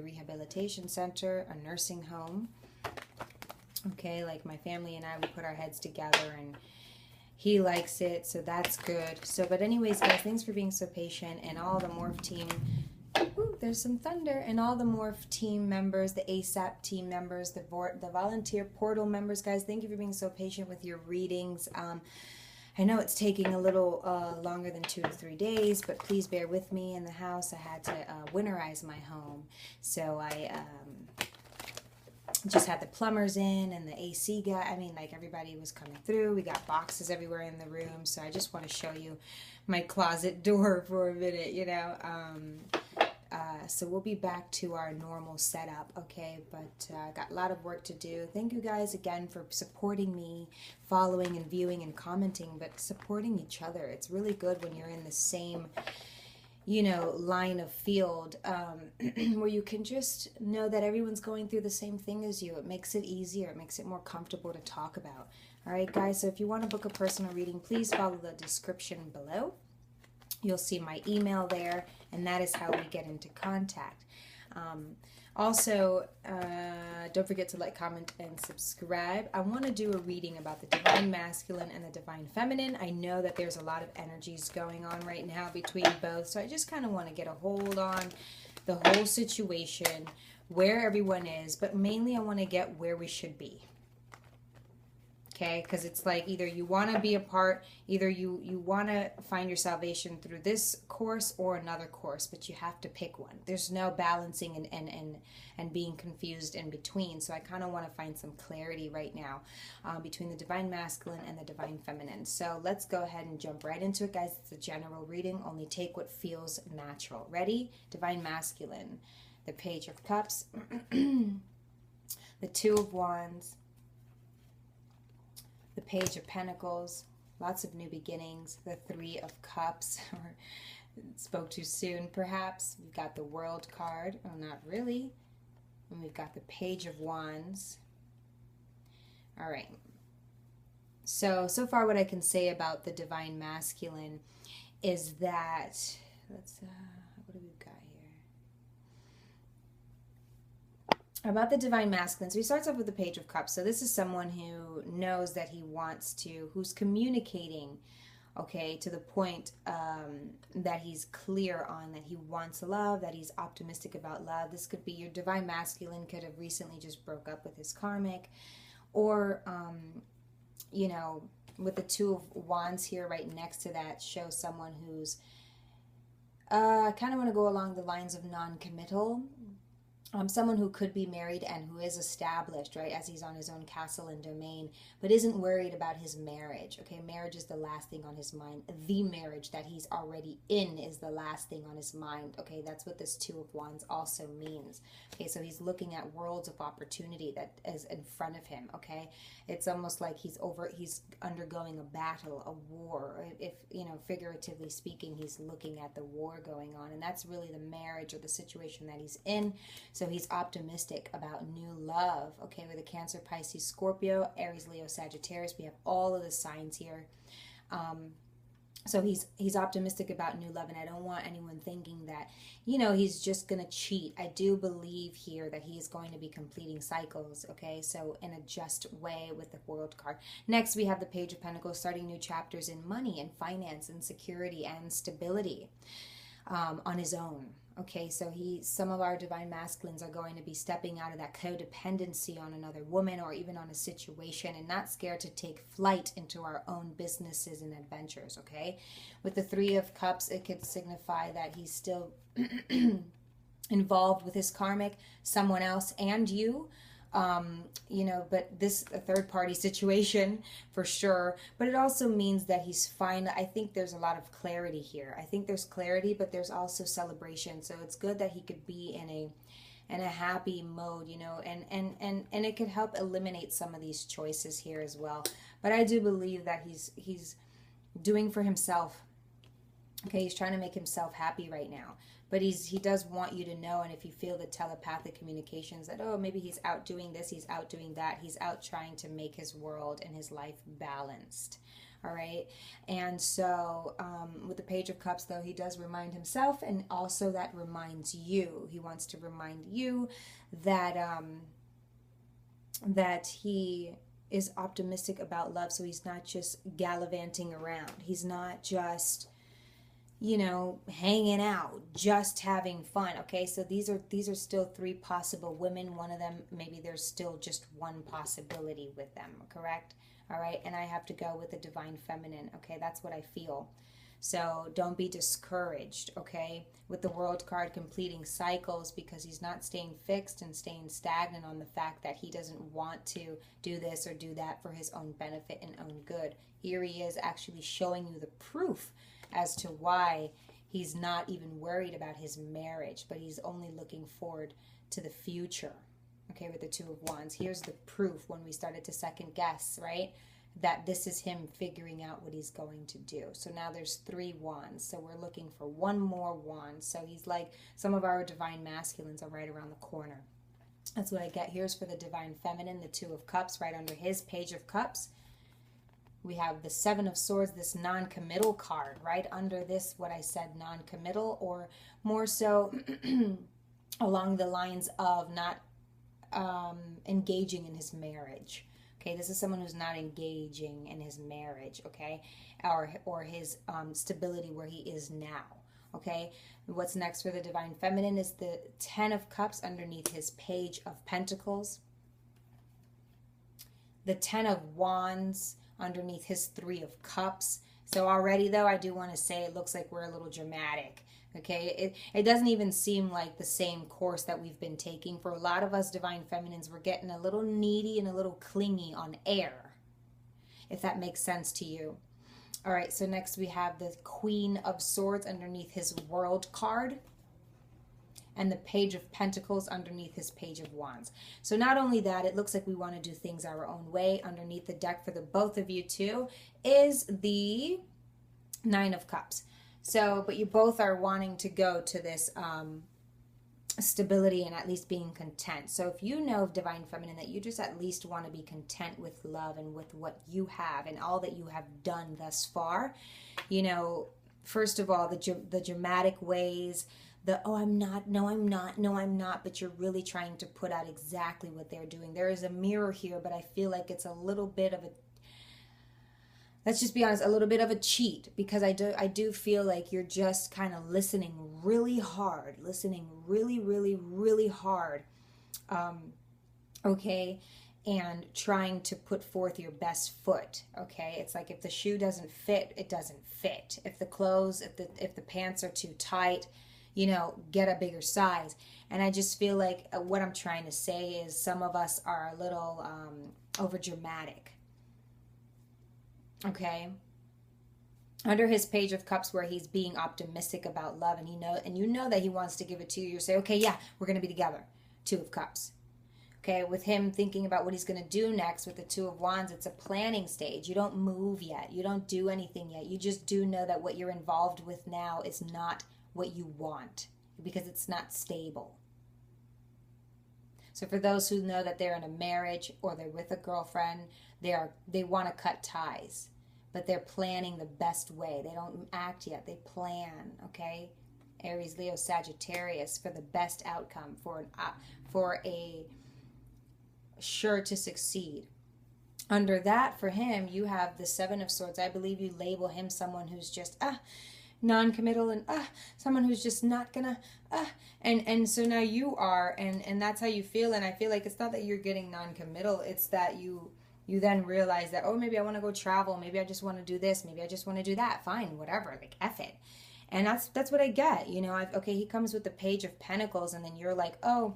rehabilitation center, a nursing home. Okay, like my family and I, we put our heads together and he likes it, so that's good. So, but anyways, guys, thanks for being so patient. And all the Morph team, ooh, there's some thunder. And all the Morph team members, the ASAP team members, the volunteer portal members, guys, thank you for being so patient with your readings. I know it's taking a little longer than 2 to 3 days, but please bear with me in the house. I had to winterize my home, so I just had the plumbers in and the AC guy. I mean, like, everybody was coming through. We got boxes everywhere in the room, so I just want to show you my closet door for a minute, you know. So we'll be back to our normal setup, okay? But I got a lot of work to do. Thank you guys again for supporting me, following and viewing and commenting, but supporting each other. It's really good when you're in the same, you know, line of field, where you can just know that everyone's going through the same thing as you. It makes it easier. It makes it more comfortable to talk about. All right, guys, so if you want to book a personal reading, please follow the description below. You'll see my email there, and that is how we get into contact. Also, don't forget to like, comment, and subscribe. I want to do a reading about the Divine Masculine and the Divine Feminine. I know that there's a lot of energies going on right now between both, so I just kind of want to get a hold on the whole situation, where everyone is, but mainly I want to get where we should be. Okay, because it's like either you want to be a part, either you want to find your salvation through this course or another course, but you have to pick one. There's no balancing and being confused in between. So I kind of want to find some clarity right now between the Divine Masculine and the Divine Feminine. So let's go ahead and jump right into it, guys. It's a general reading. Only take what feels natural. Ready? Divine Masculine, the Page of Cups, the Two of Wands, the Page of Pentacles, lots of new beginnings, the Three of Cups, or spoke too soon perhaps. We've got the World card, oh not really, and we've got the Page of Wands. All right, so far what I can say about the Divine Masculine is that, let's, what do we got here? About the Divine Masculine, so he starts off with the Page of Cups. So this is someone who knows that he wants to, who's communicating, okay, to the point that he's clear on that he wants love, that he's optimistic about love. This could be your Divine Masculine could have recently just broke up with his karmic, or, you know, with the Two of Wands here right next to that, shows someone who's, I kind of want to go along the lines of non-committal. Someone who could be married and who is established, right, as he's on his own castle and domain, but isn't worried about his marriage, okay? Marriage is the last thing on his mind. The marriage that he's already in is the last thing on his mind, okay? That's what this Two of Wands also means, okay? So he's looking at worlds of opportunity that is in front of him, okay? It's almost like he's undergoing a battle, a war. If, you know, figuratively speaking, he's looking at the war going on, and that's really the marriage or the situation that he's in. So he's optimistic about new love, okay, with a Cancer, Pisces, Scorpio, Aries, Leo, Sagittarius. We have all of the signs here. So he's optimistic about new love, and I don't want anyone thinking that, you know, he's just going to cheat. I do believe here that he is going to be completing cycles, okay, so in a just way with the World card. Next, we have the Page of Pentacles, starting new chapters in money and finance and security and stability on his own. Okay, so some of our Divine Masculines are going to be stepping out of that codependency on another woman or even on a situation, and not scared to take flight into our own businesses and adventures, okay? With the Three of Cups, it could signify that he's still involved with his karmic, someone else, and you. You know, but this a third party situation for sure, but it also means that he's fine. I think there's a lot of clarity here. I think there's clarity, but there's also celebration. So it's good that he could be in a happy mode, you know, and it could help eliminate some of these choices here as well. But I do believe that he's doing for himself. Okay, he's trying to make himself happy right now. But he does want you to know, and if you feel the telepathic communications that, oh, maybe he's out doing this, he's out doing that, he's out trying to make his world and his life balanced. All right. And so with the Page of Cups, though, he does remind himself, and also that reminds you. He wants to remind you that that he is optimistic about love. So he's not just gallivanting around. He's not just, you know, hanging out, just having fun. Okay, so these are still three possible women. One of them, maybe there's still just one possibility with them, correct? All right, and I have to go with the divine feminine. Okay, that's what I feel. So don't be discouraged, okay, with the World card completing cycles, because he's not staying fixed and staying stagnant on the fact that he doesn't want to do this or do that for his own benefit and own good. Here he is actually showing you the proof as to why he's not even worried about his marriage, but he's only looking forward to the future. Okay, with the Two of Wands. Here's the proof when we started to second guess, right? That this is him figuring out what he's going to do. So now there's 3 wands. So we're looking for one more wand. So he's like, some of our divine masculines are right around the corner. That's what I get. Here's for the divine feminine, the Two of Cups, right under his Page of Cups. We have the Seven of Swords, this non-committal card, right under this, what I said, non-committal, or more so along the lines of not engaging in his marriage. Okay, this is someone who's not engaging in his marriage, okay, or his stability where he is now. Okay, what's next for the divine feminine is the Ten of Cups underneath his Page of Pentacles, the Ten of Wands underneath his 3 of Cups. So already, though, I do want to say it looks like we're a little dramatic. Okay, it doesn't even seem like the same course that we've been taking. For a lot of us divine feminines, we're getting a little needy and a little clingy on air, if that makes sense to you. All right, so next we have the Queen of Swords underneath his World card, and the Page of Pentacles underneath his Page of Wands. So not only that, it looks like we want to do things our own way. Underneath the deck for the both of you too is the Nine of Cups. So, but you both are wanting to go to this stability and at least being content. So if you know of divine feminine that you just at least want to be content with love and with what you have and all that you have done thus far, you know, first of all, the dramatic ways, the, oh, I'm not, no, I'm not, no, I'm not, but you're really trying to put out exactly what they're doing. There is a mirror here, but I feel like it's a little bit of a, let's just be honest, a little bit of a cheat, because I do feel like you're just kind of listening really hard, listening really, really, really hard, okay, and trying to put forth your best foot, okay? It's like if the shoe doesn't fit, it doesn't fit. If the clothes, if the pants are too tight, you know, get a bigger size. And I just feel like what I'm trying to say is some of us are a little over dramatic. Okay, under his Page of Cups, where he's being optimistic about love, and you know that he wants to give it to you. You say, okay, yeah, we're going to be together. Two of Cups. Okay, with him thinking about what he's going to do next with the Two of Wands, it's a planning stage. You don't move yet. You don't do anything yet. You just do know that what you're involved with now is not what you want, because it's not stable. So for those who know that they're in a marriage or they're with a girlfriend, they want to cut ties, but they're planning the best way. They don't act yet. They plan, okay? Aries, Leo, Sagittarius, for the best outcome, for a sure to succeed. Under that, for him, you have the Seven of Swords. I believe you label him someone who's just non-committal and someone who's just not gonna and so now you are, and that's how you feel. And I feel like it's not that you're getting non-committal, it's that you then realize that, oh, maybe I want to go travel, maybe I just want to do this, maybe I just want to do that, fine, whatever, like F it. And that's what I get, you know. Okay, he comes with the Page of Pentacles, and then you're like, oh,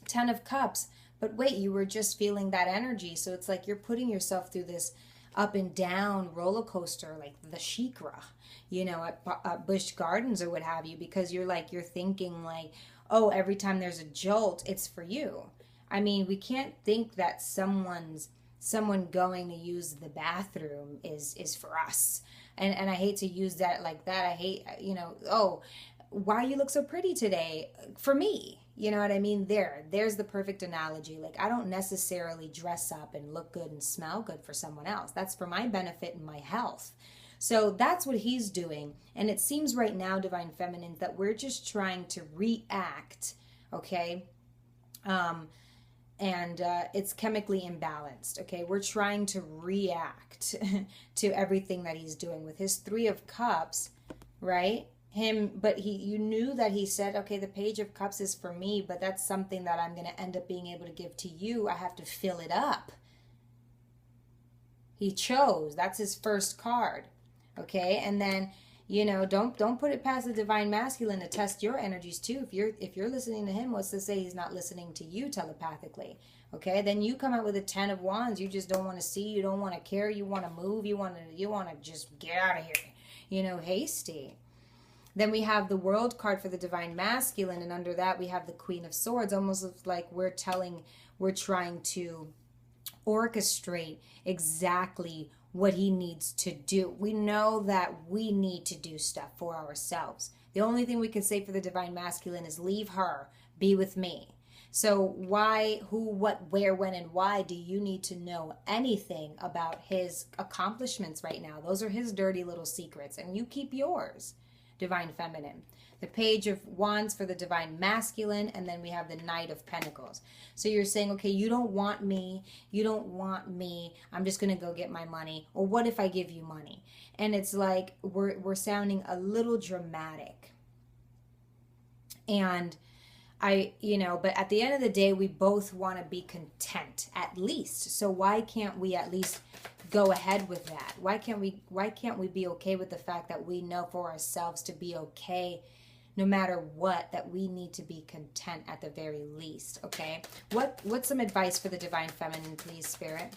Ten of Cups, but wait, you were just feeling that energy. So it's like you're putting yourself through this up and down roller coaster, like the Shikra, you know, at Busch Gardens or what have you, because you're thinking like, oh, every time there's a jolt, it's for you. I mean, we can't think that someone going to use the bathroom is for us. And I hate to use that like that. I hate, you know, oh, why you look so pretty today? For me. You know what I mean? There's the perfect analogy. Like, I don't necessarily dress up and look good and smell good for someone else. That's for my benefit and my health. So that's what he's doing. And it seems right now, Divine Feminine, that we're just trying to react, okay? And it's chemically imbalanced, okay? We're trying to react to everything that he's doing with his Three of Cups, right? But you knew that he said, okay, the Page of Cups is for me, but that's something that I'm going to end up being able to give to you. I have to fill it up. He chose. That's his first card, okay? And then, don't put it past the Divine Masculine to test your energies too. If you're listening to him, what's to say he's not listening to you telepathically? Okay, then you come out with a 10 of Wands. You just don't want to see. You don't want to care. You want to move. You want to just get out of here. Hasty. Then we have the World card for the Divine Masculine, and under that we have the Queen of Swords. Almost like we're trying to orchestrate exactly what he needs to do. We know that we need to do stuff for ourselves. The only thing we can say for the Divine Masculine is leave her, be with me. So why, who, what, where, when, and why do you need to know anything about his accomplishments right now? Those are his dirty little secrets, and you keep yours, Divine Feminine. The Page of Wands for the Divine Masculine, and then we have the Knight of Pentacles. So you're saying, okay, you don't want me, I'm just going to go get my money, or what if I give you money? And it's like we're sounding a little dramatic. And but at the end of the day, we both want to be content, at least. So why can't we at least go ahead with that? Why can't we be okay with the fact that we know for ourselves to be okay no matter what, that we need to be content at the very least, okay? What's some advice for the Divine Feminine, please, Spirit?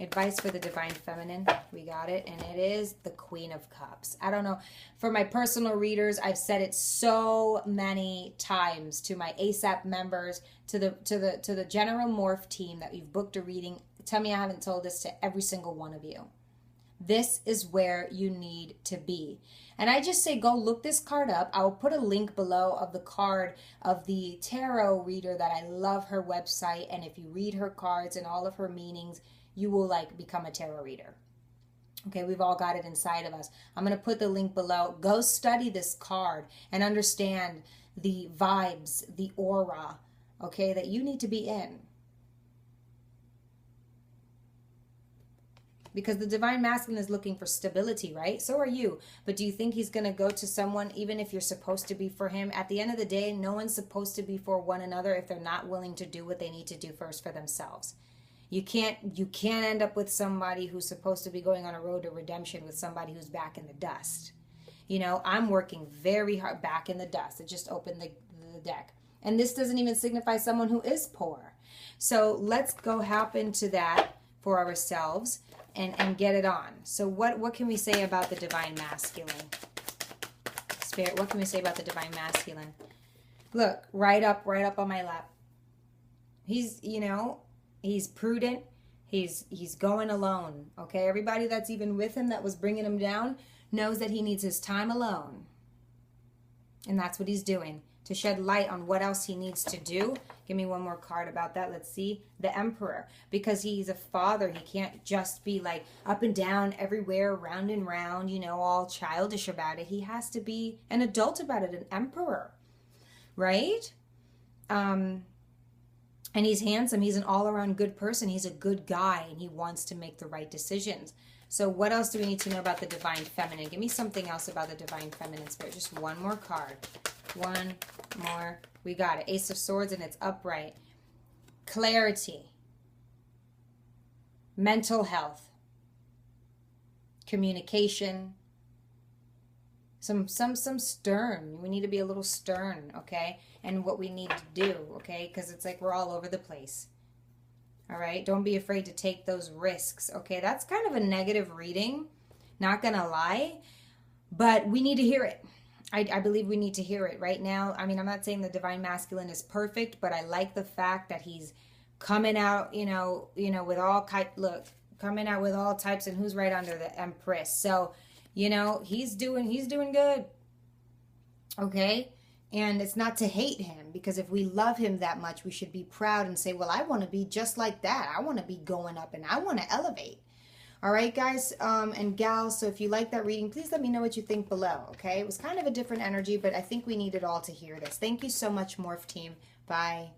Advice for the Divine Feminine. We got it, and it is the Queen of Cups. I don't know. For my personal readers, I've said it so many times to my ASAP members, to the General Morph team that you've booked a reading. Tell me I haven't told this to every single one of you. This is where you need to be. And I just say go look this card up. I will put a link below of the card of the tarot reader that I love her website. And if you read her cards and all of her meanings, you will become a tarot reader. Okay, we've all got it inside of us. I'm going to put the link below. Go study this card and understand the vibes, the aura, okay, that you need to be in. Because the Divine Masculine is looking for stability, right? So are you. But do you think he's going to go to someone, even if you're supposed to be for him? At the end of the day, no one's supposed to be for one another if they're not willing to do what they need to do first for themselves. You can't end up with somebody who's supposed to be going on a road to redemption with somebody who's back in the dust. I'm working very hard back in the dust. I just opened the deck. And this doesn't even signify someone who is poor. So let's go happen to that for ourselves and get it on. So what can we say about the Divine Masculine? Spirit, what can we say about the Divine Masculine? Look, right up on my lap. He's prudent. He's going alone. Okay, everybody that's even with him that was bringing him down knows that he needs his time alone. And that's what he's doing. To shed light on what else he needs to do. Give me one more card about that. Let's see. The Emperor. Because he's a father. He can't just be up and down everywhere, round and round, all childish about it. He has to be an adult about it, an emperor. Right? And he's handsome. He's an all-around good person. He's a good guy, and he wants to make the right decisions. So what else do we need to know about the Divine Feminine? Give me something else about the Divine Feminine, Spirit. Just one more card. One more. We got it. Ace of Swords, and it's upright. Clarity. Mental health. Communication. Some stern. We need to be a little stern, okay? And what we need to do, okay? Because it's we're all over the place. All right? Don't be afraid to take those risks, okay? That's kind of a negative reading, not gonna lie, but we need to hear it. I believe we need to hear it right now. I mean, I'm not saying the Divine Masculine is perfect, but I like the fact that he's coming out, with all coming out with all types, and who's right under the Empress. So, he's doing good. Okay? And it's not to hate him, because if we love him that much, we should be proud and say, well, I want to be just like that. I want to be going up and I want to elevate. All right, guys and gals. So if you like that reading, please let me know what you think below. Okay. It was kind of a different energy, but I think we need it all to hear this. Thank you so much, Morph Team. Bye.